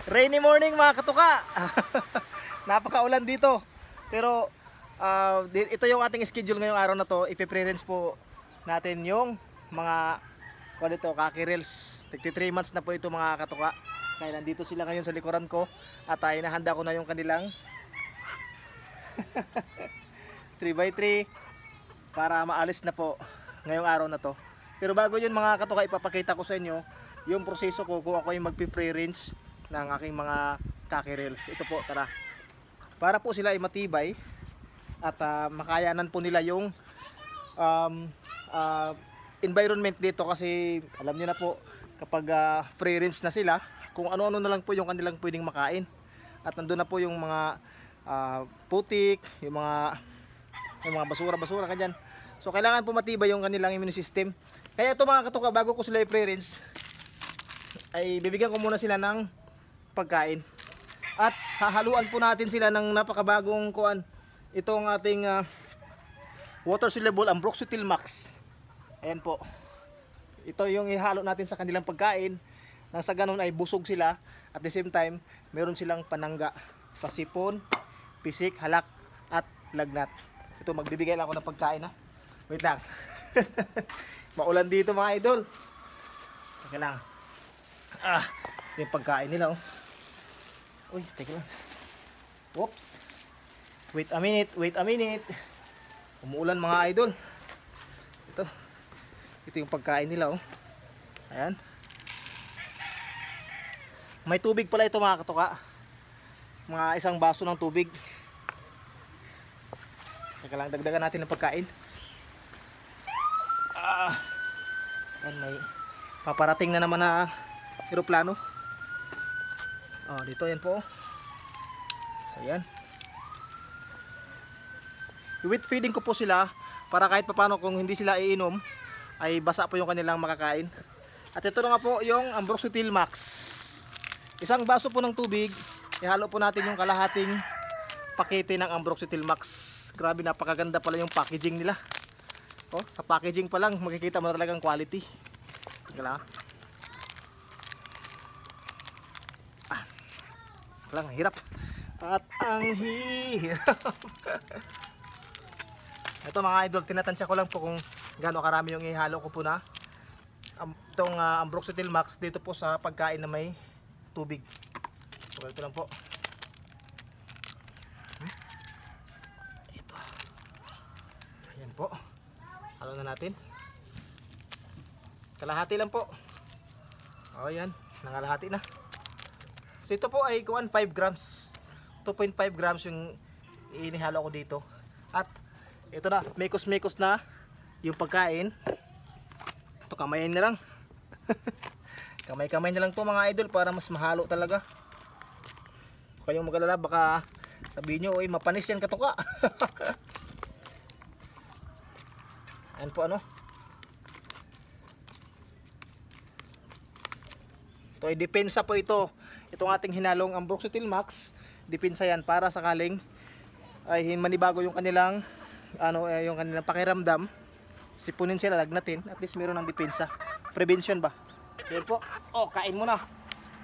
Rainy morning mga katuka. Napakaulan dito. Pero ito yung ating schedule ngayong araw na to. Ipe-pre-rinse po natin yung mga kaki reels. 3 months na po ito mga katuka. Kaya nandito sila ngayon sa likuran ko. At inahanda ko na yung kanilang 3x3 para maalis na po ngayong araw na to. Pero bago yun mga katuka, ipapakita ko sa inyo yung proseso ko kung ako yung magpe-pre-rinse ng aking mga kaki reels. Ito po, tara. Para po sila ay matibay at makayanan po nila yung environment dito, kasi alam niyo na po kapag pre-rinse na sila, kung ano-ano na lang po yung kanilang pwedeng makain. At nandun na po yung mga putik, yung mga basura-basura kanyan. So kailangan po matibay yung kanilang immune system. Kaya ito mga katuka, bago ko sila i-pre-rinse, ay bibigyan ko muna sila ng pagkain. At hahaluan po natin sila ng napakabagong kuan. Itong ating water soluble Ambroxetil Max. Ayan po. Ito yung ihalo natin sa kanilang pagkain. Nang sa ganun ay busog sila. At the same time, meron silang panangga sa sipon, pisik, halak at lagnat. Ito, magbibigay lang ako ng pagkain ha. Wait lang. Maulan dito mga idol. Teka lang. Yung pagkain nila oh. Uy, teka lang. Whoops. Wait a minute. Umuulan mga idol. Ito yung pagkain nila oh. Ayan. May tubig pala ito mga katuka. Mga isang baso ng tubig. Teka lang, dagdagan natin ng pagkain. Ayan, may paparating na naman na eroplano. Dito yan po. So yan. I-wet feeding ko po sila para kahit papano kung hindi sila iinom ay basa po yung kanilang makakain. At ito na nga po yung Ambroxetil Max. Isang baso po ng tubig, ihalo po natin yung kalahating pakete ng Ambroxetil Max. Grabe, napakaganda pala yung packaging nila. Sa packaging pa lang makikita mo na talagang quality. Lang, hirap. At ang hirap. Ito mga idol, tinatansya ko lang po kung gaano karami yung ihalo ko po na itong Ambroxetil Max dito po sa pagkain na may tubig. So ito lang po. Ito. Ayan po. Halo na natin. Kalahati lang po. Ayan, nangalahati na. So ito po ay 5 grams. 2.5 grams yung inihalo ko dito. At ito na, mekos-mekos na yung pagkain. Ito, kamayin na lang. Kamay-kamay na lang to mga idol para mas mahalo talaga. Kayong mag-alala, baka sabihin nyo, uy, mapanis yan katuka. Ayan po ano. Ito ay depensa po ito. Itong ating hinalong Ambroxetil Max, depensa yan para sakaling ay manibago yung kanilang yung kanilang pakiramdam. Sipunin sila, lagnatin, at least meron ng depensa. Prevention ba? Yan po. Kain muna.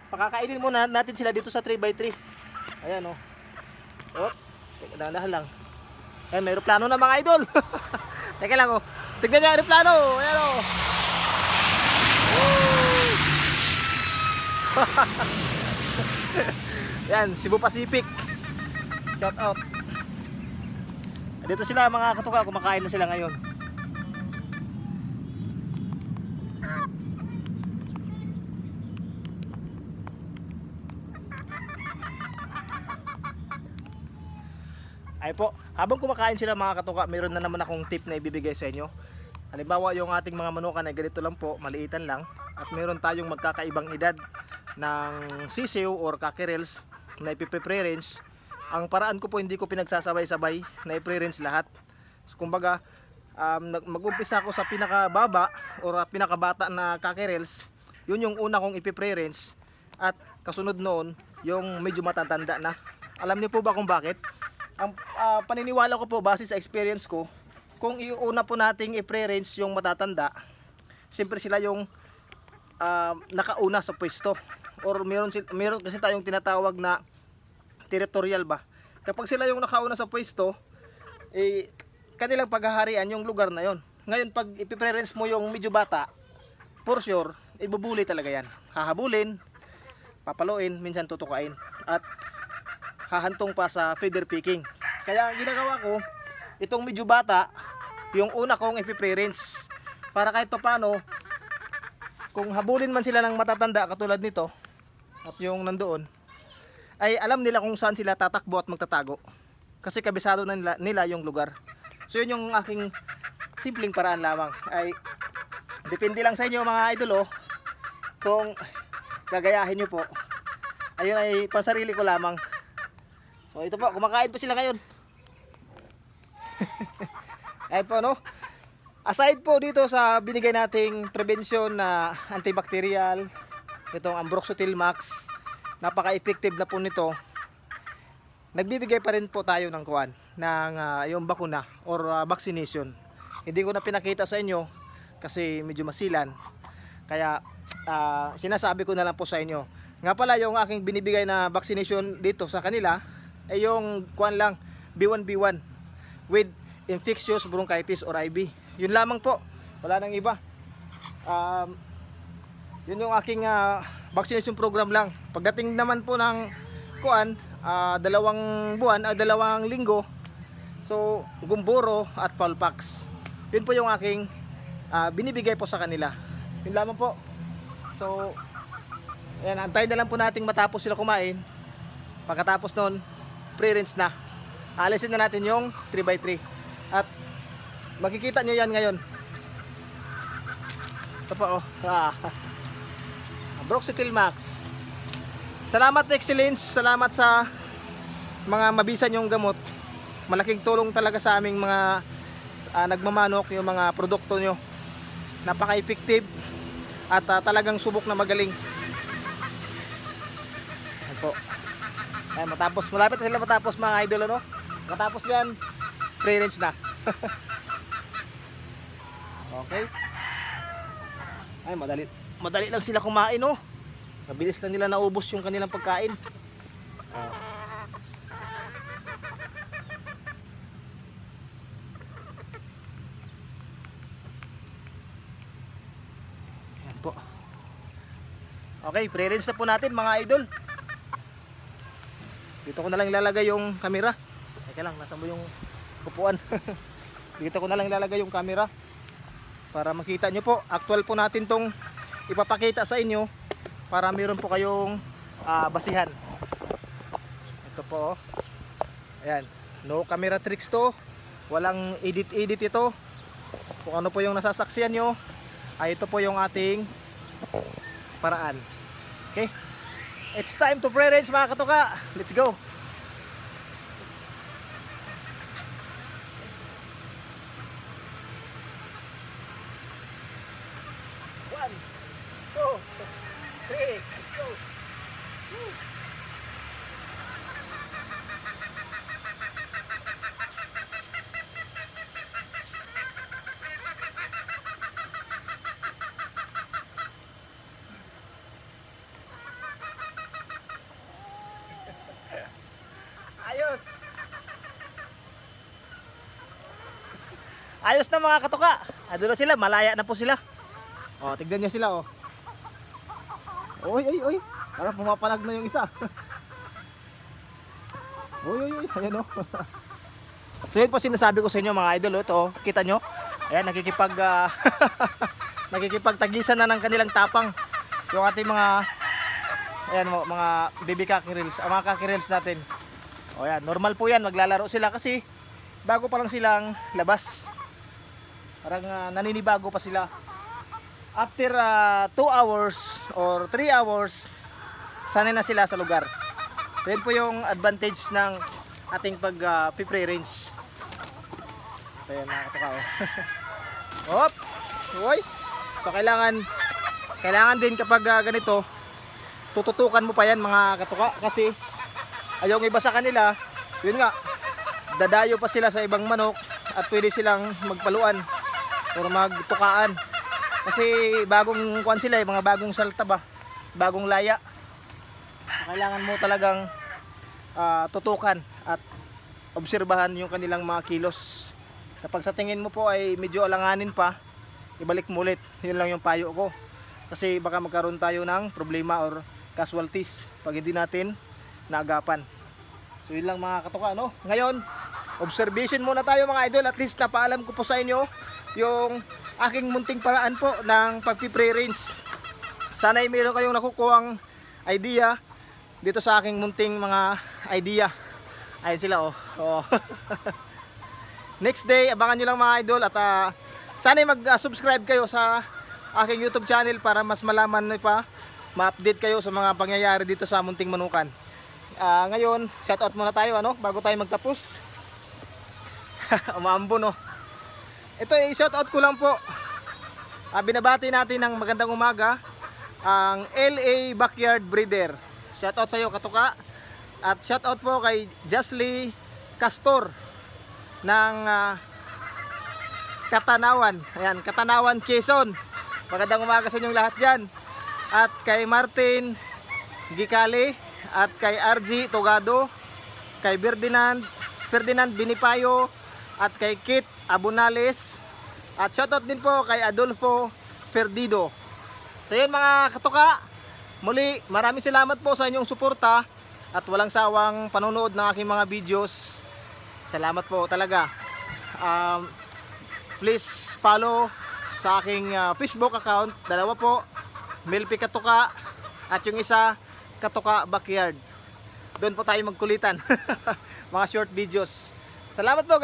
Pakakainin muna natin sila dito sa 3x3. Ayan oh. Dahan-dahan lang. Ayan, may aeroplano na mga idol. Teka lang oh. Tignan niya aeroplano. Ayan oh. Yan, Cebu Pacific. Shout out. Dito sila mga katuka, kumakain na sila ngayon. Ay po, habang kumakain sila mga katuka, meron na naman akong tip na ibibigay sa inyo. Halimbawa, yung ating mga manukan ay ganito lang po, maliitan lang. At meron tayong magkakaibang edad ng sisiw or kaki reels na ipipre-rinse. Ang paraan ko po, hindi ko pinagsasabay-sabay na i-pre-rinse lahat. So, kumbaga, mag-umpisa ako sa pinakababa or pinakabata na kaki reels. Yun yung una kong ipipre-rinse. At kasunod noon, yung medyo matatanda na. Alam niyo po ba kung bakit? Ang paniniwala ko po, base sa experience ko, kung iuna po nating i-pre-rinse yung matatanda, siyempre sila yung nakauna sa pwesto. or meron kasi tayong tinatawag na territorial ba. Kapag sila yung nakauna sa pwesto, kanilang paghaharian yung lugar na yon. Ngayon pag ipipreference mo yung medyo bata, for sure, ibubuli talaga yan. Hahabulin, papaluin, minsan tutukain, at hahantong pa sa feeder picking. Kaya ang ginagawa ko, itong medyo bata, yung una kong ipipreference, para kahit pa paano, kung habulin man sila ng matatanda katulad nito, at yung nandoon, ay alam nila kung saan sila tatakbo at magtatago. Kasi kabisado na nila yung lugar. So yun yung aking simpleng paraan lamang. Ay depende lang sa inyo mga idol kung gagayahin nyo po. Ayun ay pansarili ko lamang. So ito po, kumakain pa sila ngayon. Ayun po no. Aside po dito sa binigay nating prevention na antibacterial, itong Ambroxetil Max, napaka-effective na po nito. Nagbibigay pa rin po tayo ng yung bakuna or vaccination. Hindi ko na pinakita sa inyo kasi medyo masilan. Kaya sinasabi ko na lang po sa inyo. Nga pala yung aking binibigay na vaccination dito sa kanila ay yung lang B1B1 with infectious bronchitis or IB. Yun lamang po, wala nang iba. Yun yung aking vaccination program lang. Pagdating naman po ng 2 linggo, so gumboro at Fowlpox. Yun po yung aking binibigay po sa kanila. Yun lamang po. So ayan, antayin na lang po nating matapos sila kumain. Pagkatapos nun, pre-rinse na. Alisin na natin yung 3x3. At makikita nyo yan ngayon. Ito po Ambroxetil Max. Salamat Excellence. Salamat sa mga mabisan yung gamot. Malaking tulong talaga sa aming mga nagmamanok yung mga produkto nyo. Napaka-effective at talagang subok na magaling. Ayan po. Ayan, malapit na sila matapos mga idol Matapos yan, pre-range na. Okay. Ay, madali lang sila kumain Mabilis lang nila naubos yung kanilang pagkain. Ayan po. Okay, pre-rinse na po natin mga idol. Dito ko na lang ilalagay yung camera. Teka lang, nasa mo yung upuan. Dito ko na lang ilalagay yung camera para makita nyo po. Actual po natin tong ipapakita sa inyo para meron po kayong basihan. Ito po ayan, no camera tricks to. Walang edit ito. Kung ano po yung nasasaksiyan nyo ay ito po yung ating paraan. Okay, it's time to pre-range mga katuka. Let's go. Ayos na mga katuka. Ado na sila, malaya na po sila. Tignan niyo sila Oy. Parang pumapalag na yung isa. Oy, ayan So yun po sinasabi ko sa inyo mga idol ito, kita nyo. Ayan, nakikipagtagisan na ng kanilang tapang. Yung ating mga baby kakirils, mga kakirils natin. Ayan, normal po yan, maglalaro sila kasi bago pa lang silang labas. Parang naninibago pa sila. After 2 hours or 3 hours, sanay na sila sa lugar. Yan po yung advantage ng ating pag-pre range. Ayan mga katuka Hop! Uy! So kailangan din kapag ganito, tututukan mo pa yan mga katuka. Kasi yung iba sa kanila, yun nga, dadayo pa sila sa ibang manok at pwede silang magpaluan or magtukaan. Kasi bagong kuan sila mga bagong salta ba, bagong laya. Kailangan mo talagang tutukan at obserbahan yung kanilang mga kilos. Kapag sa tingin mo po ay medyo alanganin pa, ibalik mo ulit. Yun lang yung payo ko. Kasi baka magkaroon tayo ng problema or casualties pag hindi natin naagapan. So yun lang mga katuka, no? Ngayon, observation muna tayo mga idol. At least napaalam ko po sa inyo yung aking munting paraan po ng pagpi-pre-range. Sana'y meron kayong nakukuhang idea dito sa aking munting mga idea. Ayun sila oh. Next day, abangan nyo lang mga idol. At sana'y mag-subscribe kayo sa aking YouTube channel para mas malaman pa, ma-update kayo sa mga pangyayari dito sa Munting Manukan. Ngayon, shoutout muna tayo bago tayo magtapos. Umaambo no. Ito i-shoutout ko lang po. Binabati natin ng magandang umaga ang LA Backyard Breeder. Shoutout sa iyo katuka. At shoutout po kay Jasly Castor ng Katanawan. Ayan, Katanawan, Quezon. Magandang umaga sa inyong lahat dyan. At kay Martin Gicali at kay RG Togado, kay Ferdinand Binipayo at kay Kit Abunales. At shoutout din po kay Adolfo Ferdido. So yun mga katuka, muli maraming salamat po sa inyong suporta at walang sawang panonood ng aking mga videos. Salamat po talaga. Please follow sa aking Facebook account. Dalawa po, Melpi Katuka at yung isa Katuka Backyard. Doon po tayo magkulitan. Mga short videos. Salamat po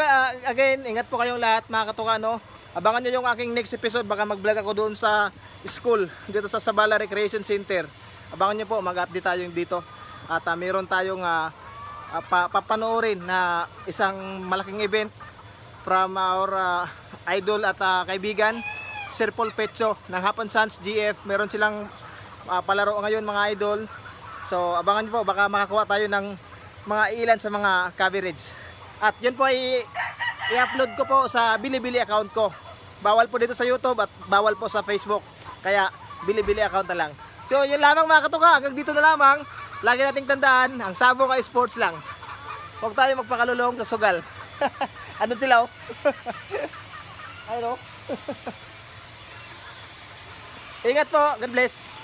again. Ingat po kayong lahat mga katuka, no? Abangan nyo yung aking next episode. Baka mag-vlog ako doon sa school dito sa Sabala Recreation Center. Abangan nyo po, mag-update tayo dito. At mayroon tayong papanoorin na isang malaking event from our idol at kaibigan Sir Paul Pecho ng Hapon Suns GF. Meron silang palaro ngayon mga idol. So abangan nyo po, baka makakuha tayo ng mga ilan sa mga coverage. At yun po ay i-upload ko po sa Bilibili account ko. Bawal po dito sa YouTube at bawal po sa Facebook. Kaya Bilibili account na lang. So yun lamang mga katuka, hanggang dito na lamang. Lagi nating tandaan, ang sabong ay sports lang. Huwag tayo magpakalulong sa sugal. Andun sila oh. Ayun oh. Ingat po, God bless.